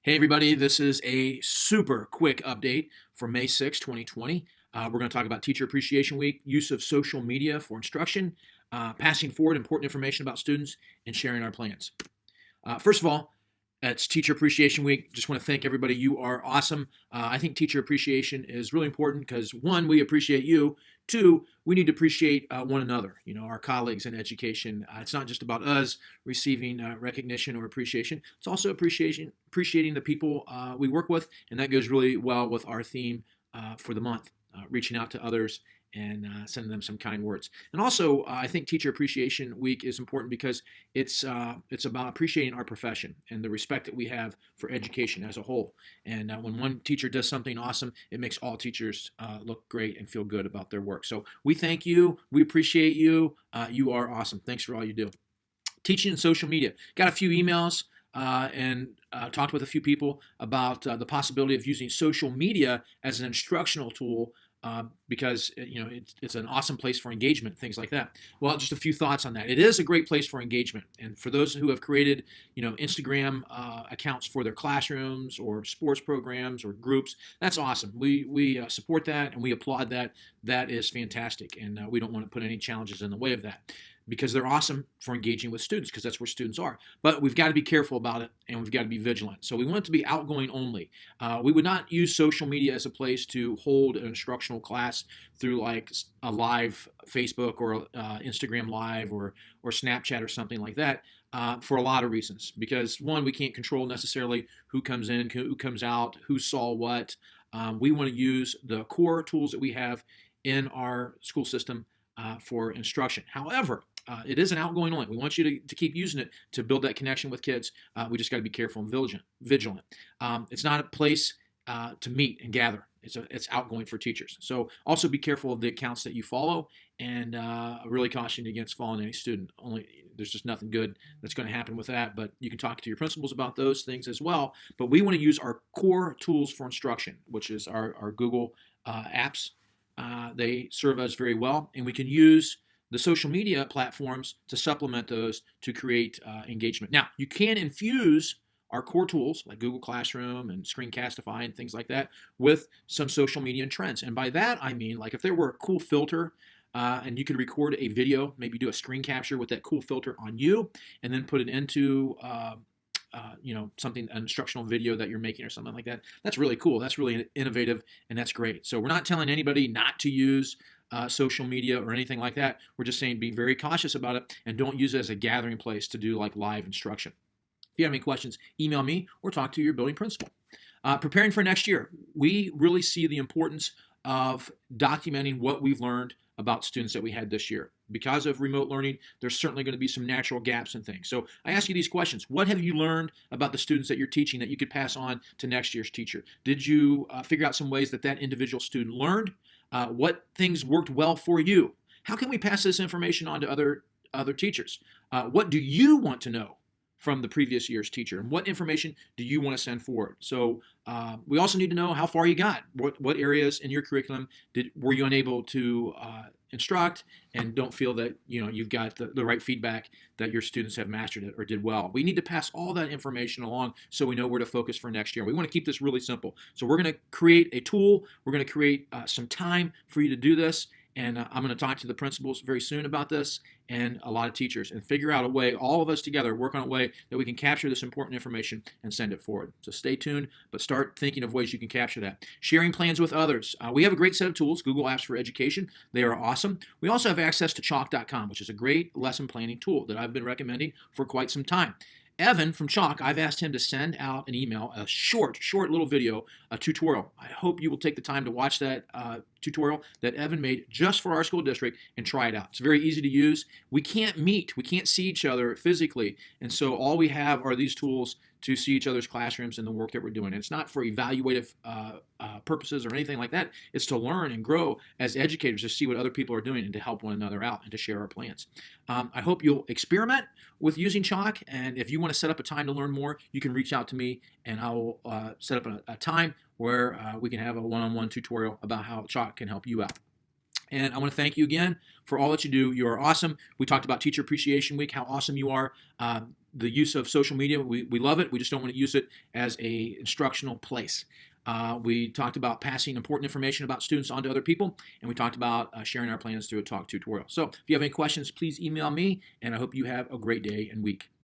Hey everybody, this is a super quick update for May 6, 2020. We're going to talk about Teacher Appreciation Week, use of social media for instruction, passing forward important information about students, and sharing our plans. First of all, it's Teacher Appreciation Week. Just want to thank everybody. You are awesome. I think teacher appreciation is really important because one, we appreciate you. Two, we need to appreciate one another. You know, our colleagues in education. It's not just about us receiving recognition or appreciation. It's also appreciating the people we work with, and that goes really well with our theme for the month, reaching out to others and sending them some kind words. And also, I think Teacher Appreciation Week is important because it's about appreciating our profession and the respect that we have for education as a whole. And when one teacher does something awesome, it makes all teachers look great and feel good about their work. So we thank you. We appreciate you. You are awesome. Thanks for all you do. Teaching and social media. Got a few emails and talked with a few people about the possibility of using social media as an instructional tool because it's an awesome place for engagement, things like that. Well, just a few thoughts on that. It is a great place for engagement, and for those who have created, Instagram accounts for their classrooms or sports programs or groups, that's awesome. We support that and we applaud that. That is fantastic, and we don't want to put any challenges in the way of that, because they're awesome for engaging with students, because that's where students are. But we've got to be careful about it, and we've got to be vigilant. So we want it to be outgoing only. We would not use social media as a place to hold an instructional class through like a live Facebook or Instagram Live or Snapchat or something like that. For a lot of reasons, because one, we can't control necessarily who comes in, who comes out, who saw what. We want to use the core tools that we have in our school system for instruction. However, it is an outgoing only. We want you to keep using it to build that connection with kids. We just got to be careful and vigilant. It's not a place to meet and gather. It's outgoing for teachers. So also be careful of the accounts that you follow, and really caution against following any student. There's just nothing good that's going to happen with that. But you can talk to your principals about those things as well. But we want to use our core tools for instruction, which is our Google apps. They serve us very well, and we can use the social media platforms to supplement those to create engagement. Now, you can infuse our core tools like Google Classroom and Screencastify and things like that with some social media and trends. And by that, I mean, like if there were a cool filter and you could record a video, maybe do a screen capture with that cool filter on you, and then put it into something, an instructional video that you're making or something like that. That's really cool. That's really innovative, and that's great. So we're not telling anybody not to use social media or anything like that. We're just saying be very cautious about it and don't use it as a gathering place to do like live instruction. If you have any questions, email me or talk to your building principal. Preparing for next year, we really see the importance of documenting what we've learned about students that we had this year. Because of remote learning, there's certainly going to be some natural gaps and things. So I ask you these questions. What have you learned about the students that you're teaching that you could pass on to next year's teacher? Did you figure out some ways that individual student learned? What things worked well for you? How can we pass this information on to other teachers? What do you want to know from the previous year's teacher, and what information do you want to send forward? So we also need to know how far you got. What areas in your curriculum were you unable to instruct, and don't feel that you've got the right feedback that your students have mastered it or did well. We need to pass all that information along so we know where to focus for next year. We want to keep this really simple. So we're going to create a tool. We're going to create some time for you to do this. And I'm going to talk to the principals very soon about this, and a lot of teachers, and figure out a way, all of us together, work on a way that we can capture this important information and send it forward. So stay tuned, but start thinking of ways you can capture that. Sharing plans with others. We have a great set of tools, Google Apps for Education. They are awesome. We also have access to Chalk.com, which is a great lesson planning tool that I've been recommending for quite some time. Evan from Chalk, I've asked him to send out an email, a short little video, a tutorial. I hope you will take the time to watch that tutorial that Evan made just for our school district and try it out. It's very easy to use. We can't meet, we can't see each other physically, and so all we have are these tools to see each other's classrooms and the work that we're doing. And it's not for evaluative purposes or anything like that. It's to learn and grow as educators, to see what other people are doing and to help one another out and to share our plans. I hope you'll experiment with using Chalk, and if you want to set up a time to learn more, you can reach out to me, and I will set up a time where we can have a one-on-one tutorial about how Chalk can help you out. And I want to thank you again for all that you do. You are awesome. We talked about Teacher Appreciation Week, how awesome you are. the use of social media. We love it. We just don't want to use it as a instructional place. We talked about passing important information about students on to other people, and we talked about sharing our plans through a talk tutorial. So if you have any questions, please email me, and I hope you have a great day and week.